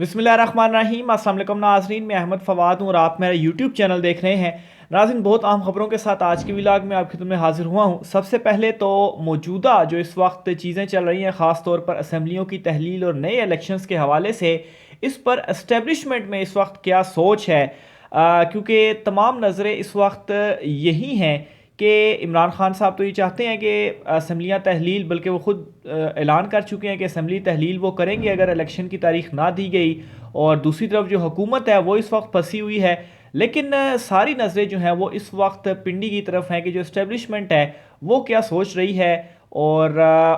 बिस्मिल्लाहिर्रहमानिर्रहीम। अस्सलाम वालेकुम नाज़रीन, मैं अहमद फ़वाद हूँ और आप मेरा यूट्यूब चैनल देख रहे हैं। नाज़रीन, बहुत अहम खबरों के साथ आज के व्लॉग में आपकी खिदमत में हाजिर हुआ हूँ। सबसे पहले तो मौजूदा जो इस वक्त चीज़ें चल रही हैं, ख़ास तौर पर असम्बलियों की तहलील और नए इलेक्शंस के हवाले से, इस पर एस्टेब्लिशमेंट में इस वक्त क्या सोच है, क्योंकि तमाम नज़रें इस वक्त यही हैं कि इमरान खान साहब तो ये चाहते हैं कि असम्बलियाँ तहलील, बल्कि वो ख़ुद ऐलान कर चुके हैं कि असम्बली तहलील वो करेंगे अगर इलेक्शन की तारीख ना दी गई। और दूसरी तरफ जो हुकूमत है वो इस वक्त फंसी हुई है। लेकिन सारी नज़रें जो हैं वो इस वक्त पिंडी की तरफ हैं कि जो इस्टेब्लिशमेंट है वो क्या सोच रही है। और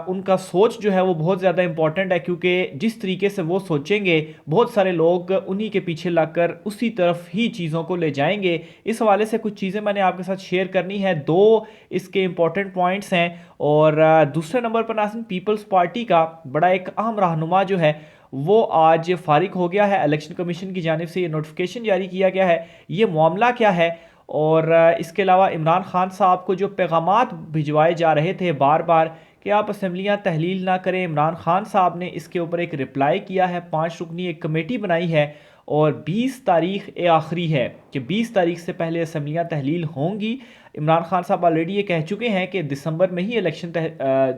उनका सोच जो है वो बहुत ज़्यादा इंपॉर्टेंट है, क्योंकि जिस तरीके से वो सोचेंगे बहुत सारे लोग उन्हीं के पीछे लगकर उसी तरफ ही चीज़ों को ले जाएंगे। इस हवाले से कुछ चीज़ें मैंने आपके साथ शेयर करनी है। दो इसके इंपॉर्टेंट पॉइंट्स हैं। और दूसरे नंबर पर नाज़रीन, पीपल्स पार्टी का बड़ा एक अहम रहनुमा जो है वो आज फारिग हो गया है। इलेक्शन कमीशन की जानिब से ये नोटिफिकेशन जारी किया गया है। ये मामला क्या है, और इसके अलावा इमरान खान साहब को जो पैगामात भिजवाए जा रहे थे बार बार कि आप असम्बलियाँ तहलील ना करें, इमरान खान साहब ने इसके ऊपर एक रिप्लाई किया है। 5 रुकनी एक कमेटी बनाई है और 20 तारीख आखिरी है कि 20 तारीख से पहले असम्बलियाँ तहलील होंगी। इमरान खान साहब ऑलरेडी ये कह चुके हैं कि दिसंबर में ही इलेक्शन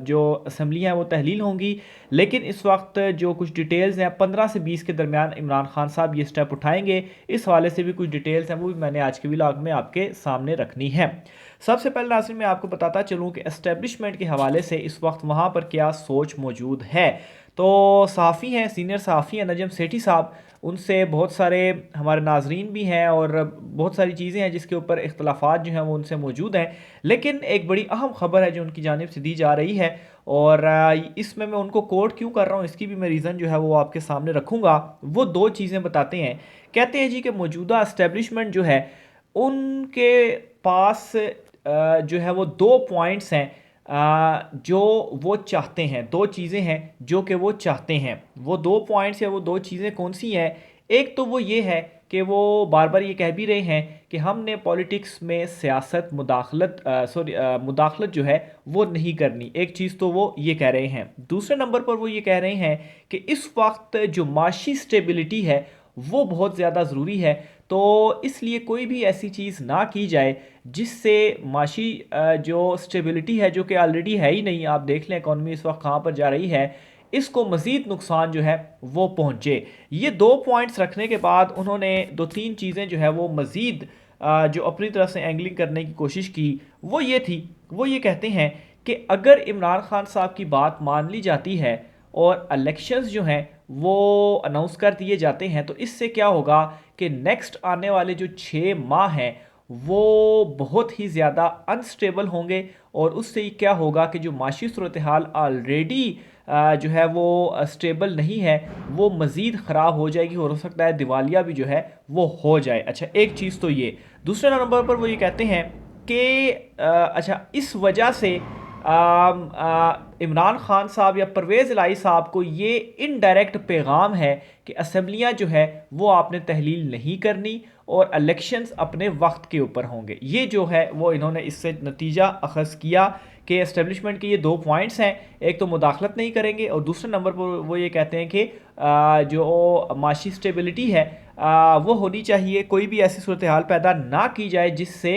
जो असम्बलियाँ हैं वो तहलील होंगी। लेकिन इस वक्त जो कुछ डिटेल्स हैं 15 से 20 के दरमियान इमरान खान साहब ये स्टेप उठाएंगे। इस हवाले से भी कुछ डिटेल्स हैं, वो भी मैंने आज के व्लॉग में आपके सामने रखनी है। सबसे पहले नाज़रीन, मैं आपको बताता चलूँ कि एस्टेब्लिशमेंट के हवाले से इस वक्त वहाँ पर क्या सोच मौजूद है। तो सहाफ़ी हैं, सीनियर सहाफ़ी हैं नजम सेठी साहब, उनसे बहुत सारे हमारे नाजरीन भी हैं और बहुत सारी चीज़ें हैं जिसके ऊपर इख्तलाफात जो हैं वो उनसे मौजूद हैं। लेकिन एक बड़ी अहम खबर है जो उनकी जानिब से दी जा रही है, और इसमें मैं उनको कोट क्यों कर रहा हूँ इसकी भी मैं रीज़न जो है वो आपके सामने रखूँगा। वो दो चीज़ें बताते हैं। कहते हैं जी कि मौजूदा इस्टेब्लिशमेंट जो है उनके पास जो है वो 2 पॉइंट्स हैं जो वो चाहते हैं। 2 चीज़ें हैं जो कि वो चाहते हैं। वो 2 पॉइंट्स या वो 2 चीज़ें कौन सी हैं? एक तो वो ये है कि वो बार बार ये कह भी रहे हैं कि हमने पॉलिटिक्स में सियासत मुदाखलत जो है वो नहीं करनी। एक चीज़ तो वो ये कह रहे हैं। दूसरे नंबर पर वो ये कह रहे हैं कि इस वक्त जो माशी स्टेबिलिटी है वो बहुत ज़्यादा ज़रूरी है। तो इसलिए कोई भी ऐसी चीज़ ना की जाए जिससे माशी जो स्टेबिलिटी है, जो कि ऑलरेडी है ही नहीं, आप देख लें इकॉनमी इस वक्त कहाँ पर जा रही है, इसको मज़ीद नुकसान जो है वो पहुँचे। ये 2 पॉइंट्स रखने के बाद उन्होंने 2-3 चीज़ें जो है वो मज़ीद जो अपनी तरफ से एंगलिंग करने की कोशिश की, वो ये थी। वो ये कहते हैं कि अगर इमरान खान साहब की बात मान ली जाती है और इलेक्शंस जो हैं वो अनाउंस कर दिए जाते हैं, तो इससे क्या होगा कि नेक्स्ट आने वाले जो 6 माह हैं वो बहुत ही ज़्यादा अनस्टेबल होंगे। और उससे क्या होगा कि जो माशी सूरत हाल ऑलरेडी जो है वो स्टेबल नहीं है, वो मज़ीद ख़राब हो जाएगी और हो सकता है दिवालिया भी जो है वो हो जाए। अच्छा, एक चीज़ तो ये। दूसरे नंबर पर वो ये कहते हैं कि अच्छा, इस वजह से इमरान खान साहब या परवेज़ इलाही साहब को ये इनडायरेक्ट पैगाम है कि असम्बलियाँ जो है वो आपने तहलील नहीं करनी और इलेक्शंस अपने वक्त के ऊपर होंगे। ये जो है वो इन्होंने इससे नतीजा अखज़ किया कि एस्टेब्लिशमेंट के ये 2 पॉइंट्स हैं। एक तो मुदाखलत नहीं करेंगे और दूसरे नंबर पर वो ये कहते हैं कि जो माशी स्टेबिलिटी है वो होनी चाहिए। कोई भी ऐसी सूरत हाल पैदा ना की जाए जिससे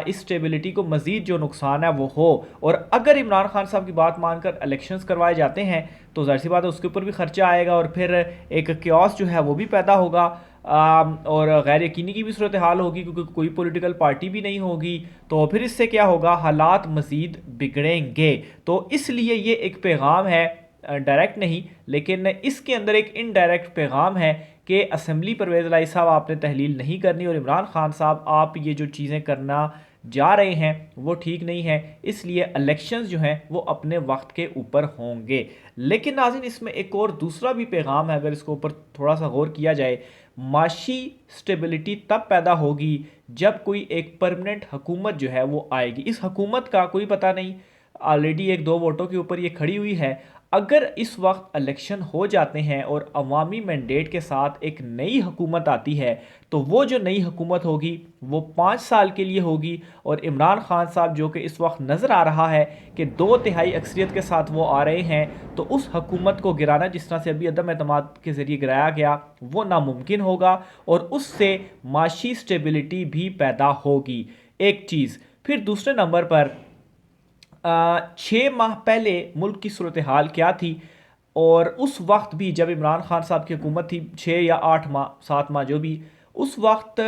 इस स्टेबिलिटी को मज़ीद जो नुकसान है वो हो। और अगर इमरान खान साहब की बात मानकर इलेक्शंस करवाए जाते हैं तो ज़ाहिर सी बात है उसके ऊपर भी खर्चा आएगा और फिर एक क्योस जो है वो भी पैदा होगा। और गैर यकीनी की भी सूरत हाल होगी, क्योंकि कोई पॉलिटिकल पार्टी भी नहीं होगी। तो फिर इससे क्या होगा, हालात मज़ीद बिगड़ेंगे। तो इसलिए ये एक पैगाम है, डायरेक्ट नहीं, लेकिन इसके अंदर एक इनडायरेक्ट पैगाम है कि असम्बली परवेज़ इलाही साहब आपने तहलील नहीं करनी और इमरान खान साहब आप ये जो चीज़ें करना जा रहे हैं वो ठीक नहीं है, इसलिए इलेक्शंस जो हैं वो अपने वक्त के ऊपर होंगे। लेकिन नाज़रीन, इसमें एक और दूसरा भी पैगाम है, अगर इसको ऊपर थोड़ा सा गौर किया जाए। माशी स्टेबिलिटी तब पैदा होगी जब कोई एक परमानेंट हुकूमत जो है वो आएगी। इस हुकूमत का कोई पता नहीं, ऑलरेडी 1-2 वोटों के ऊपर ये खड़ी हुई है। अगर इस वक्त इलेक्शन हो जाते हैं और अवामी मैंडेट के साथ एक नई हुकूमत आती है, तो वो जो नई हुकूमत होगी वो 5 साल के लिए होगी। और इमरान खान साहब जो कि इस वक्त नज़र आ रहा है कि 2/3 अक्सरियत के साथ वो आ रहे हैं, तो उस हुकूमत को गिराना जिस तरह से अभी अदम एतमाद के ज़रिए गिराया गया वो नामुमकिन होगा और उससे माशी स्टेबिलिटी भी पैदा होगी। एक चीज़। फिर दूसरे नंबर पर 6 माह पहले मुल्क की सूरत हाल क्या थी, और उस वक्त भी जब इमरान खान साहब की हुकूमत थी 6 या 8 माह 7 माह जो भी, उस वक्त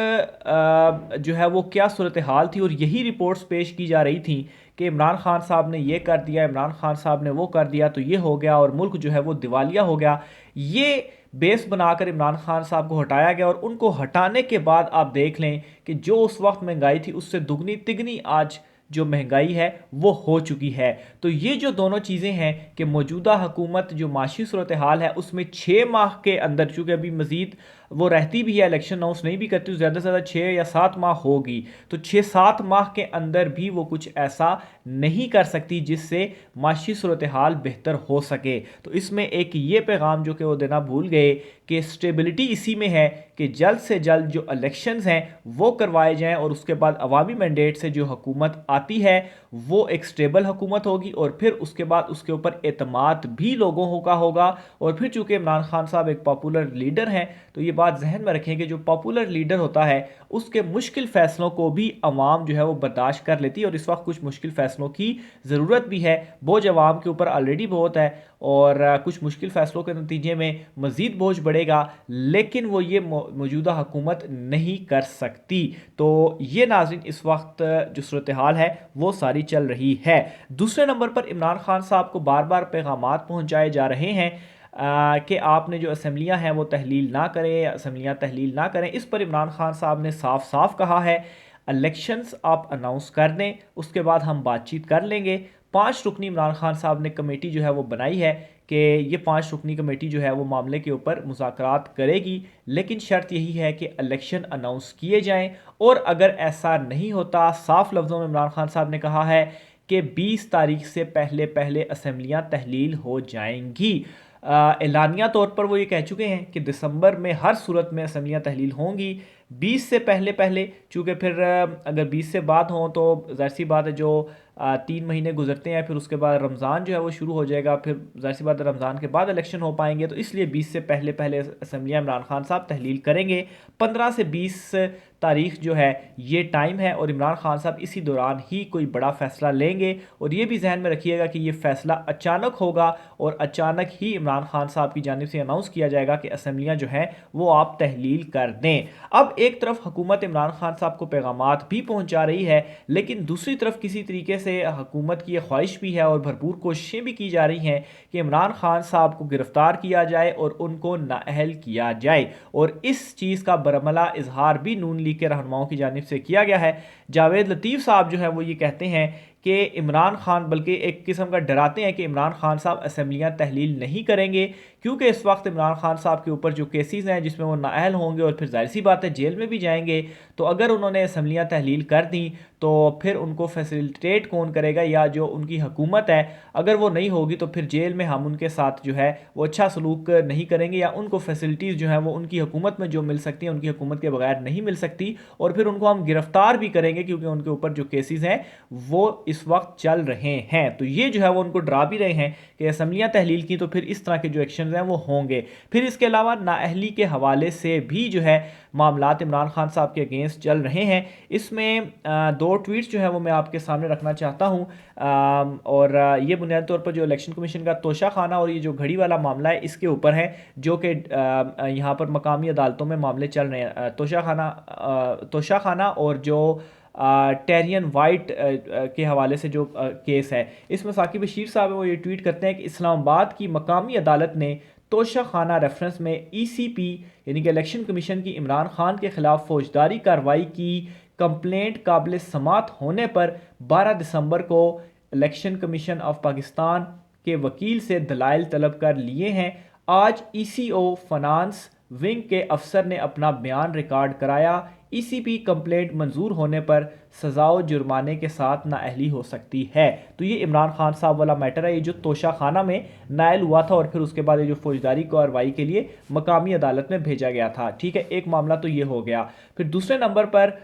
जो है वो क्या सूरत हाल थी, और यही रिपोर्ट्स पेश की जा रही थी कि इमरान खान साहब ने ये कर दिया, इमरान खान साहब ने वो कर दिया, तो ये हो गया और मुल्क जो है वो दिवालिया हो गया। ये बेस बनाकर इमरान खान साहब को हटाया गया, और उनको हटाने के बाद आप देख लें कि जो उस वक्त महंगाई थी उससे दुगनी तिगनी आज जो महंगाई है वो हो चुकी है। तो ये जो दोनों चीज़ें हैं कि मौजूदा हुकूमत जो माशी सूरत हाल है उसमें 6 माह के अंदर, चूँकि अभी मज़ीद वो रहती भी है, इलेक्शन अनाउंस नहीं भी करती, ज़्यादा से ज़्यादा 6 या 7 माह होगी, तो 6-7 माह के अंदर भी वो कुछ ऐसा नहीं कर सकती जिससे माशी सूरत हाल बेहतर हो सके। तो इसमें एक ये पैगाम जो कि वो देना भूल गए कि स्टेबिलिटी इसी में है कि जल्द से जल्द जो इलेक्शंस हैं वो करवाए जाएं, और उसके बाद अवामी मैंडेट से जो हुकूमत आती है वो एक स्टेबल हुकूमत होगी, और फिर उसके बाद उसके ऊपर एतमाद भी लोगों का होगा। और फिर चूंकि इमरान खान साहब एक पॉपुलर लीडर हैं, तो ये बात जहन में रखें कि जो पॉपुलर लीडर होता है उसके मुश्किल फैसलों को भी अवाम जो है वो बर्दाश्त कर लेती है, और इस वक्त कुछ मुश्किल फैसलों की ज़रूरत भी है। बोझ अवाम के ऊपर ऑलरेडी बहुत है, और कुछ मुश्किल फैसलों के नतीजे में मज़ीद बोझ बढ़ेगा, लेकिन वो ये मौजूदा हुकूमत नहीं कर सकती। तो ये नाज़रीन इस वक्त जो सूरत हाल है वो सारी चल रही है। दूसरे नंबर पर इमरान खान साहब को बार बार पैगामात पहुंचाए जा रहे हैं कि आपने जो असम्बलियाँ हैं वो तहलील ना करें, असम्बलियाँ तहलील ना करें। इस पर इमरान खान साहब ने साफ साफ कहा है इलेक्शंस आप अनाउंस कर दें, उसके बाद हम बातचीत कर लेंगे। 5 रुकनी इमरान खान साहब ने कमेटी जो है वो बनाई है कि ये 5 रुकनी कमेटी जो है वो मामले के ऊपर मुज़ाकरात करेगी, लेकिन शर्त यही है कि इलेक्शन अनाउंस किए जाएं। और अगर ऐसा नहीं होता, साफ लफ्ज़ों में इमरान खान साहब ने कहा है कि 20 तारीख से पहले पहले असम्बलियाँ तहलील हो जाएंगी। एलानिया तौर पर वो ये कह चुके हैं कि दिसंबर में हर सूरत में असम्बलियाँ तहलील होंगी। 20 से पहले पहले, चूँकि फिर अगर 20 से बाद हों तो ज़ाहिर सी बात है जो 3 महीने गुजरते हैं, फिर उसके बाद रमज़ान जो है वो शुरू हो जाएगा, फिर ज़ाहिर सी बात है रमज़ान के बाद इलेक्शन हो पाएंगे, तो इसलिए 20 से पहले पहले असम्बलियाँ इमरान खान साहब तहलील करेंगे। 15 से 20 तारीख जो है ये टाइम है, और इमरान खान साहब इसी दौरान ही कोई बड़ा फ़ैसला लेंगे। और ये भी जहन में रखिएगा कि ये फ़ैसला अचानक होगा, और अचानक ही इमरान खान साहब की जानिब से अनाउंस किया जाएगा कि असम्बलियाँ जो हैं वो आप तहलील कर दें। अब एक तरफ हुकूमत इमरान खान साहब को पैगामात भी पहुँचा रही है, लेकिन दूसरी तरफ किसी तरीके से हुकूमत की ख्वाहिश भी है और भरपूर कोशिशें भी की जा रही हैं कि इमरान खान साहब को गिरफ्तार किया जाए और उनको नाअहल किया जाए। और इस चीज़ का बरमला इजहार भी नून लीग के रहनुमाओं की जानिब से किया गया है। जावेद लतीफ़ साहब जो है वो ये कहते हैं कि इमरान खान, बल्कि एक किस्म का डराते हैं कि इमरान खान साहब असम्बलियाँ तहलील नहीं करेंगे, क्योंकि इस वक्त इमरान खान साहब के ऊपर जो केसेस हैं जिसमें वो नाअहल होंगे और फिर जाहिर सी बात है जेल में भी जाएंगे, तो अगर उन्होंने असम्बलियाँ तहलील कर दी तो फिर उनको फैसिलिटेट कौन करेगा, या जो उनकी हुकूमत है अगर वो नहीं होगी तो फिर जेल में हम उनके साथ जो है वो अच्छा सलूक नहीं करेंगे, या उनको फैसिलिटीज़ जो हैं वो उनकी हुकूमत में जो मिल सकती हैं उनकी हुकूमत के बगैर नहीं मिल सकती, और फिर उनको हम गिरफ्तार भी करेंगे क्योंकि उनके ऊपर जो केसेस हैं वो इस वक्त चल रहे हैं। तो ये जो है वो उनको डरा भी रहे हैं कि असम्बलियाँ तहलील की तो फिर इस तरह के जो एक्शन हैं वो होंगे। फिर इसके अलावा नाअहली के हवाले से भी जो है मामलात इमरान खान साहब के अगेंस्ट चल रहे हैं। इसमें 2 ट्वीट्स जो है वो मैं आपके सामने रखना चाहता हूँ, और ये बुनियादी तौर पर जो इलेक्शन कमीशन का तोशा खाना और ये जो घड़ी वाला मामला है इसके ऊपर है, जो कि यहाँ पर मकामी अदालतों में मामले चल रहे हैं। तोशा खाना और जो टेरियन वाइट के हवाले से जो केस है, इसमें साकिब बशीर साहब वो ये ट्वीट करते हैं कि इस्लामाबाद की मकामी अदालत ने तोशा खाना रेफरेंस में ECP यानी कि इलेक्शन कमीशन की इमरान खान के खिलाफ फौजदारी कार्रवाई की कंप्लेंट काबिल समात होने पर 12 दिसंबर को इलेक्शन कमीशन ऑफ पाकिस्तान के वकील से दलाइल तलब कर लिए हैं। आज ECO फाइनेंस विंग के अफसर ने अपना बयान रिकॉर्ड कराया। ईसीपी कंप्लेंट मंजूर होने पर सजाओ जुर्माने के साथ नाअहली हो सकती है। तो ये इमरान खान साहब वाला मैटर है, ये जो तोशा खाना में नायल हुआ था और फिर उसके बाद ये जो फौजदारी कार्रवाई के लिए मकामी अदालत में भेजा गया था। ठीक है, एक मामला तो ये हो गया। फिर दूसरे नंबर पर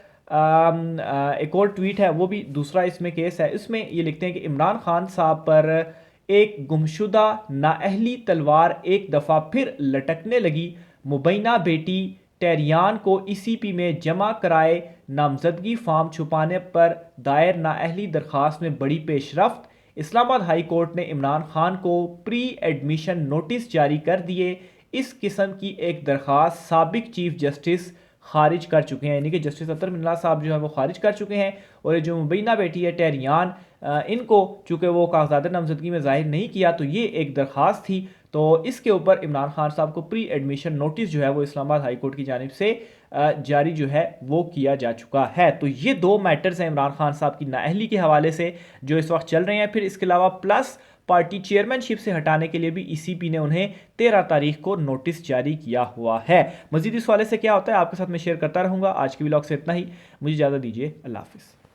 एक और ट्वीट है, वो भी दूसरा इसमें केस है। इसमें ये लिखते हैं कि इमरान खान साहब पर एक गुमशुदा नाअहली तलवार एक दफ़ा फिर लटकने लगी। मुबैना बेटी टेरियान को ईसीपी में जमा कराए नामजदगी फॉर्म छुपाने पर दायर नाअहली दरखास्त में बड़ी पेशरफ्त। इस्लामाबाद हाई कोर्ट ने इमरान खान को प्री एडमिशन नोटिस जारी कर दिए। इस किस्म की एक दरखास्त साबिक चीफ जस्टिस खारिज कर चुके हैं, यानी कि जस्टिस अतर मिन्ना साहब जो है वो खारिज कर चुके हैं। और ये जो मुबैना बेटी है टेरियान, इनको चूंकि वो कागजात नामजदगी में जाहिर नहीं किया, तो ये एक दरखास्त थी। तो इसके ऊपर इमरान खान साहब को प्री एडमिशन नोटिस जो है वो इस्लामाबाद हाई कोर्ट की जानिब से जारी जो है वो किया जा चुका है। तो ये दो मैटर्स हैं इमरान खान साहब की नाअहली के हवाले से जो इस वक्त चल रहे हैं। फिर इसके अलावा प्लस पार्टी चेयरमैनशिप से हटाने के लिए भी ईसीपी ने उन्हें 13 तारीख को नोटिस जारी किया हुआ है। मजीद इस वाले से क्या होता है आपके साथ मैं शेयर करता रहूंगा। आज की व्लॉग से इतना ही, मुझे इजाज़त दीजिए। अल्लाह हाफिज़।